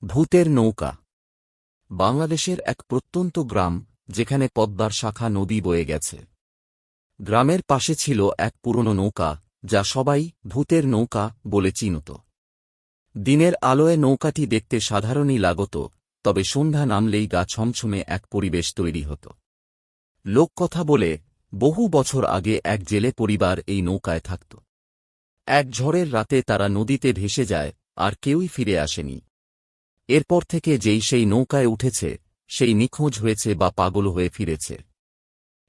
ভূতের নৌকা। বাংলাদেশের এক প্রত্যন্ত গ্রাম, যেখানে পদ্মার শাখা নদী বয়ে গেছে। গ্রামের পাশে ছিল এক পুরনো নৌকা, যা সবাই ভূতের নৌকা বলে চিনত। দিনের আলোয় নৌকাটি দেখতে সাধারণই লাগত, তবে সন্ধ্যা নামলেই গা ছমছমে এক পরিবেশ তৈরি হতো। লোককথা বলে, বহু বছর আগে এক জেলে পরিবার এই নৌকায় থাকত। এক ঝড়ের রাতে তারা নদীতে ভেসে যায়, আর কেউই ফিরে আসেনি। এরপর থেকে যেই সেই নৌকায় উঠেছে, সেই নিখোঁজ হয়েছে বা পাগল হয়ে ফিরেছে।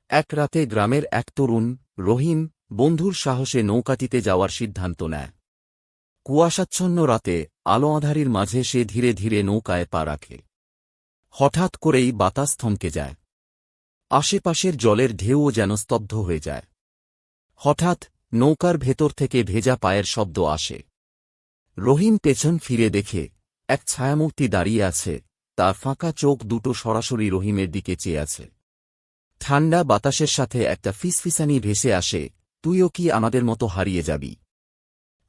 এক রাতে গ্রামের এক তরুণ, রহিম, বন্ধুর সাহসে নৌকাটিতে যাওয়ার সিদ্ধান্ত নেয়। কুয়াশাচ্ছন্ন রাতে আলো আঁধারির মাঝে সে ধীরে ধীরে নৌকায় পা রাখে। হঠাৎ করেই বাতাস থমকে যায়। আশেপাশের জলের ঢেউও যেন স্তব্ধ হয়ে যায়। হঠাৎ নৌকার ভেতর থেকে ভেজা পায়ের শব্দ আসে। রহিম পেছন ফিরে দেখে এক ছায়ামূর্তি দাঁড়িয়ে আছে, তার ফাঁকা চোখ দুটো সরাসরি রহিমের দিকে চেয়ে আছে। ঠান্ডা বাতাসের সাথে একটা ফিসফিসানি ভেসে আসে, তুইও কি আমাদের মতো হারিয়ে যাবি?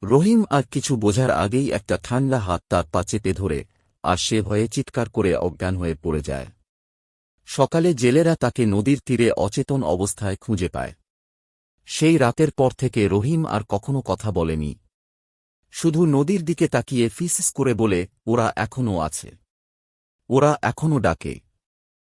রহিম আর কিছু বোঝার আগেই একটা ঠান্ডা হাত তার পা চেপে ধরে, আর সে ভয়ে চিৎকার করে অজ্ঞান হয়ে পড়ে যায়। সকালে জেলেরা তাকে নদীর তীরে অচেতন অবস্থায় খুঁজে পায়। সেই রাতের পর থেকে রহিম আর কখনো কথা বলেনি। শুধু নদীর দিকে তাকিয়ে ফিসফিস করে বলে, ওরা এখনও আছে, ওরা এখনও ডাকে।